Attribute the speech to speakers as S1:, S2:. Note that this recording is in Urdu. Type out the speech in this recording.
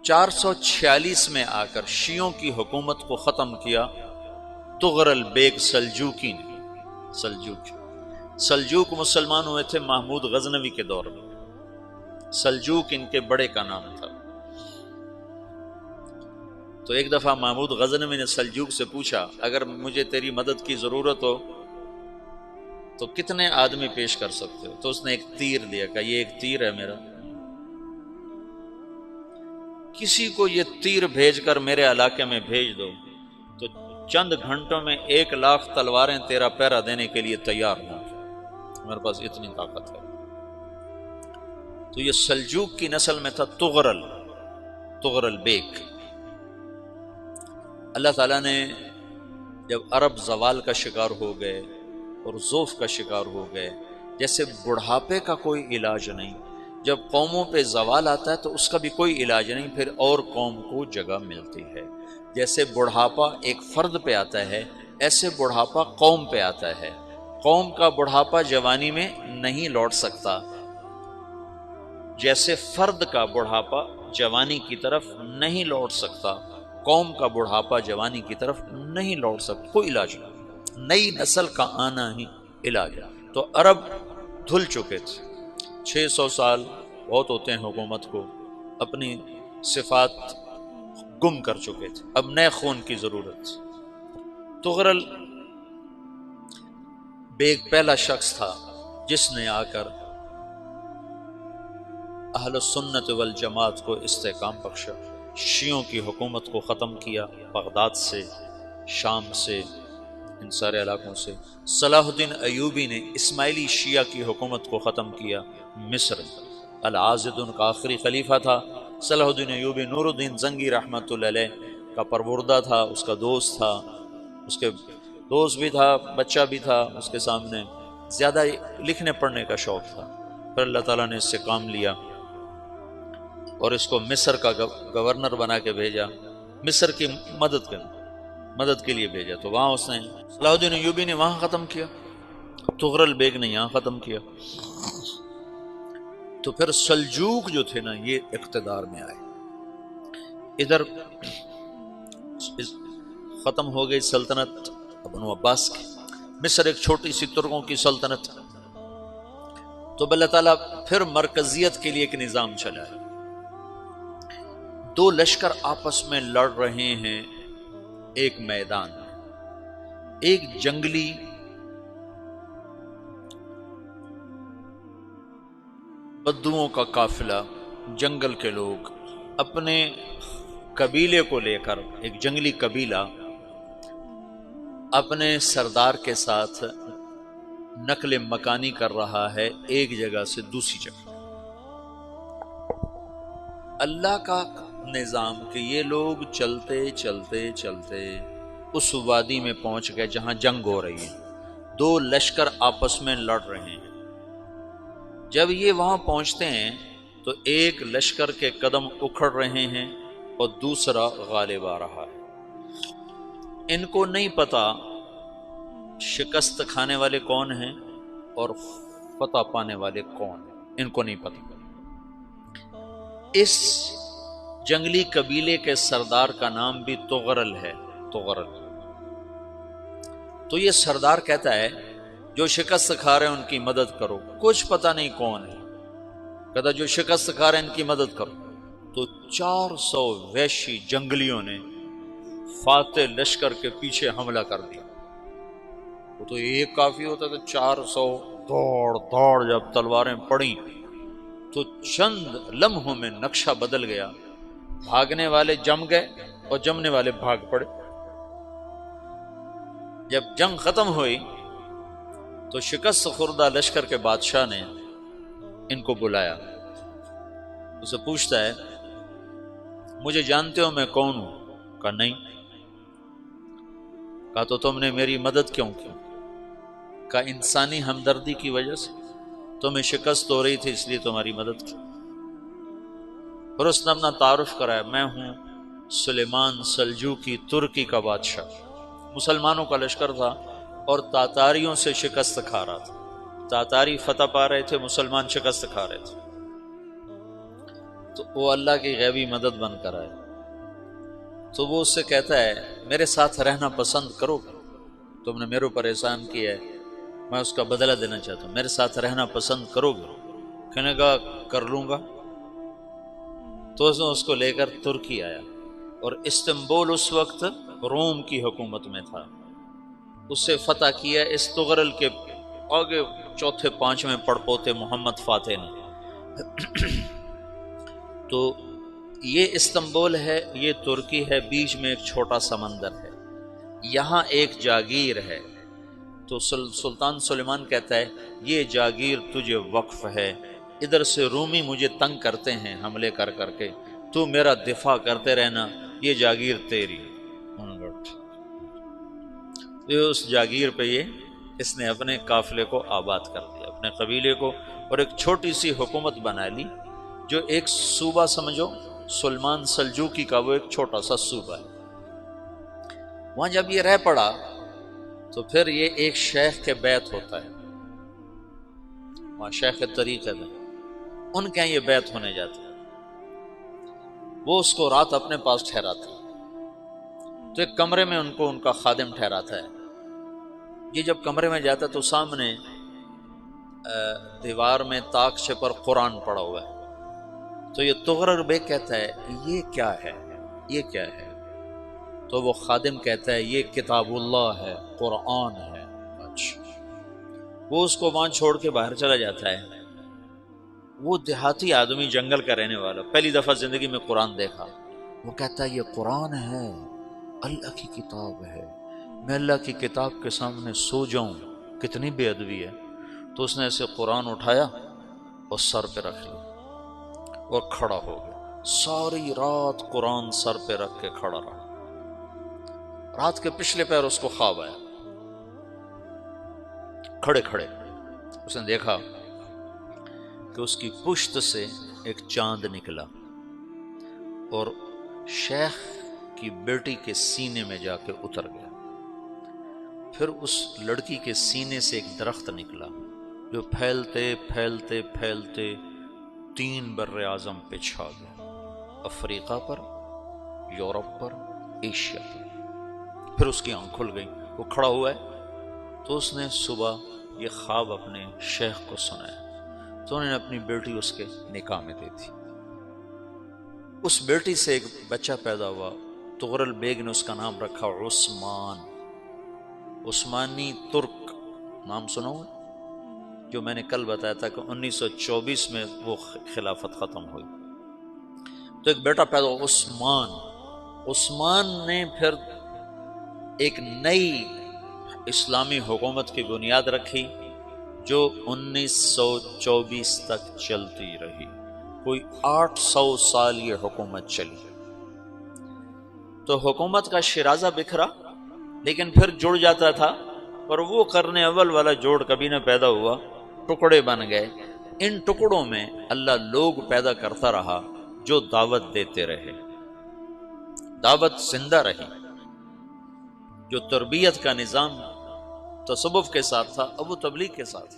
S1: 446 میں آ کر شیعوں کی حکومت کو ختم کیا تغرل بیگ سلجوکی نے۔ سلجوک مسلمان ہوئے تھے محمود غزنوی کے دور میں، سلجوک ان کے بڑے کا نام تھا۔ تو ایک دفعہ محمود غزنوی نے سلجوک سے پوچھا اگر مجھے تیری مدد کی ضرورت ہو تو کتنے آدمی پیش کر سکتے ہو؟ تو اس نے ایک تیر دیا، کہا یہ ایک تیر ہے میرا، کسی کو یہ تیر بھیج کر میرے علاقے میں بھیج دو تو چند گھنٹوں میں 1,00,000 تلواریں تیرا پہرا دینے کے لیے تیار ہوں، میرے پاس اتنی طاقت ہے۔ تو یہ سلجوک کی نسل میں تھا تغرل بیگ۔ اللہ تعالیٰ نے جب عرب زوال کا شکار ہو گئے اور ضعف کا شکار ہو گئے، جیسے بڑھاپے کا کوئی علاج نہیں، جب قوموں پہ زوال آتا ہے تو اس کا بھی کوئی علاج نہیں، پھر اور قوم کو جگہ ملتی ہے۔ جیسے بڑھاپا ایک فرد پہ آتا ہے، ایسے بڑھاپا قوم پہ آتا ہے۔ قوم کا بڑھاپا جوانی میں نہیں لوٹ سکتا، جیسے فرد کا بڑھاپا جوانی کی طرف نہیں لوٹ سکتا، قوم کا بڑھاپا جوانی کی طرف نہیں لوٹ سکتا، کوئی علاج نہیں، نئی نسل کا آنا ہی علاج ہے۔ تو عرب دھل چکے تھے، 600 سال بہت ہوتے ہیں حکومت کو، اپنی صفات گم کر چکے تھے، اب نئے خون کی ضرورت تھی۔ تغرل بیگ پہلا شخص تھا جس نے آ کر اہل السنت والجماعت کو استحکام بخشا، شیعوں کی حکومت کو ختم کیا، بغداد سے، شام سے، ان سارے علاقوں سے۔ صلاح الدین ایوبی نے اسماعیلی شیعہ کی حکومت کو ختم کیا، مصر۔ العاضد ان کا آخری خلیفہ تھا صلاح الدین ایوبی، نور الدین زنگی رحمۃ اللہ علیہ کا پروردہ تھا، اس کا دوست تھا، اس کے دوست بھی تھا، بچہ بھی تھا اس کے سامنے، زیادہ لکھنے پڑھنے کا شوق تھا۔ پھر اللہ تعالیٰ نے اس سے کام لیا اور اس کو مصر کا گورنر بنا کے بھیجا، مصر کی مدد کے لیے بھیجا، تو وہاں اس نے صلاح الدین ایوبی نے وہاں ختم کیا، تغرل بیگ نے یہاں ختم کیا۔ تو پھر سلجوق جو تھے نا یہ اقتدار میں آئے، ادھر ختم ہو گئی سلطنت بنو عباس کی، مصر ایک چھوٹی سی ترکوں کی سلطنت، تو اللہ تعالیٰ پھر مرکزیت کے لیے ایک نظام چلایا۔ دو لشکر آپس میں لڑ رہے ہیں ایک میدان میں، ایک جنگلی بدوؤں کا قافلہ، جنگل کے لوگ اپنے قبیلے کو لے کر، ایک جنگلی قبیلہ اپنے سردار کے ساتھ نقل مکانی کر رہا ہے ایک جگہ سے دوسری جگہ۔ اللہ کا نظام کہ یہ لوگ چلتے چلتے چلتے اس وادی میں پہنچ گئے جہاں جنگ ہو رہی ہے، دو لشکر آپس میں لڑ رہے ہیں۔ جب یہ وہاں پہنچتے ہیں تو ایک لشکر کے قدم اکھڑ رہے ہیں اور دوسرا غالب آ رہا ہے۔ ان کو نہیں پتا شکست کھانے والے کون ہیں اور فتح پانے والے کون ہیں، ان کو نہیں پتا۔ اس جنگلی قبیلے کے سردار کا نام بھی تغرل ہے، تغرل۔ تو یہ سردار کہتا ہے جو شکست کھا رہے ہیں ان کی مدد کرو، کچھ پتہ نہیں کون ہے، کہتا جو شکست کھا رہے ہیں ان کی مدد کرو۔ تو 400 وحشی جنگلیوں نے فاتح لشکر کے پیچھے حملہ کر دیا۔ وہ تو ایک کافی ہوتا تھا، 400 دوڑ جب تلواریں پڑیں تو چند لمحوں میں نقشہ بدل گیا، بھاگنے والے جم گئے اور جمنے والے بھاگ پڑے۔ جب جنگ ختم ہوئی تو شکست خوردہ لشکر کے بادشاہ نے ان کو بلایا، اسے پوچھتا ہے مجھے جانتے ہو میں کون ہوں؟ کہا نہیں۔ کہا تو تم نے میری مدد کیوں کی؟ کہا انسانی ہمدردی کی وجہ سے، تمہیں شکست ہو رہی تھی اس لیے تمہاری مدد کی۔ اور اس نے اپنا تعارف کرایا، میں ہوں سلیمان سلجوقی، ترکی کا بادشاہ۔ مسلمانوں کا لشکر تھا اور تاتاریوں سے شکست کھا رہا تھا، تاتاری فتح پا رہے تھے، مسلمان شکست کھا رہے تھے۔ تو وہ اللہ کی غیبی مدد بن کر آئے، تو وہ اس سے کہتا ہے میرے ساتھ رہنا پسند کرو گے؟ تم نے میرے اوپر احسان کیا ہے، میں اس کا بدلہ دینا چاہتا ہوں، میرے ساتھ رہنا پسند کرو گے؟ کہنے کا کر لوں گا۔ تو اس نے اس کو لے کر ترکی آیا، اور استنبول اس وقت روم کی حکومت میں تھا، اسے فتح کیا اس تغرل کے آگے چوتھے پانچویں پڑپوتے محمد فاتح نے۔ تو یہ استنبول ہے، یہ ترکی ہے، بیچ میں ایک چھوٹا سمندر ہے، یہاں ایک جاگیر ہے۔ تو سلطان سلیمان کہتا ہے یہ جاگیر تجھے وقف ہے، ادھر سے رومی مجھے تنگ کرتے ہیں حملے کر کر کے، تو میرا دفاع کرتے رہنا، یہ جاگیر تیری۔ یہ اس جاگیر پہ اس نے اپنے قافلے کو آباد کر دیا، اپنے قبیلے کو، اور ایک چھوٹی سی حکومت بنا لی، جو ایک صوبہ سمجھو سلمان سلجوقی کا، وہ ایک چھوٹا سا صوبہ ہے۔ وہاں جب یہ رہ پڑا تو پھر یہ ایک شیخ کے بیت ہوتا ہے، وہاں شیخ طریقت ہے، ان کے یہ بیت ہونے جاتا ہے، وہ اس کو رات اپنے پاس ٹھہراتا ہے، تو ایک کمرے میں ان کو ان کا خادم ٹھہراتا ہے۔ یہ جب کمرے میں جاتا ہے تو سامنے دیوار میں طاقچے پر قرآن پڑا ہوا ہے، تو یہ تغرل بیگ کہتا ہے یہ کیا ہے، یہ کیا ہے؟ تو وہ خادم کہتا ہے یہ کتاب اللہ ہے، قرآن ہے۔ اچھا، وہ اس کو وہاں چھوڑ کے باہر چلا جاتا ہے۔ وہ دیہاتی آدمی، جنگل کا رہنے والا، پہلی دفعہ زندگی میں قرآن دیکھا، وہ کہتا ہے یہ قرآن ہے، اللہ کی کتاب ہے، میں اللہ کی کتاب کے سامنے سو جاؤں، کتنی بے ادبی ہے۔ تو اس نے ایسے قرآن اٹھایا اور سر پہ رکھ لیا اور کھڑا ہو گیا، ساری رات قرآن سر پہ رکھ کے کھڑا رہا۔ رات کے پچھلے پہر اس کو خواب آیا، کھڑے کھڑے اس نے دیکھا کہ اس کی پشت سے ایک چاند نکلا اور شیخ کی بیٹی کے سینے میں جا کے اتر گیا، پھر اس لڑکی کے سینے سے ایک درخت نکلا جو پھیلتے پھیلتے پھیلتے 3 بر اعظم پہ چھا گیا، افریقہ پر، یورپ پر، ایشیا پر۔ پھر اس کی آنکھ کھل گئی، وہ کھڑا ہوا ہے، تو اس نے صبح یہ خواب اپنے شیخ کو سنایا، تو انہوں نے اپنی بیٹی اس کے نکاح میں دی تھی۔ اس بیٹی سے ایک بچہ پیدا ہوا، تغرل بیگ نے اس کا نام رکھا عثمان، عثمانی ترک نام سنا ہوا، جو میں نے کل بتایا تھا کہ 1924 میں وہ خلافت ختم ہوئی۔ تو ایک بیٹا پیدا ہوا عثمان۔ عثمان نے پھر ایک نئی اسلامی حکومت کی بنیاد رکھی جو 1924 تک چلتی رہی، کوئی 800 سال یہ حکومت چلی۔ تو حکومت کا شیرازہ بکھرا، لیکن پھر جڑ جاتا تھا، اور وہ قرن اول والا جوڑ کبھی نہ پیدا ہوا، ٹکڑے بن گئے۔ ان ٹکڑوں میں اللہ لوگ پیدا کرتا رہا جو دعوت دیتے رہے، دعوت زندہ رہی۔ جو تربیت کا نظام تصوف کے ساتھ تھا، اب وہ تبلیغ کے ساتھ۔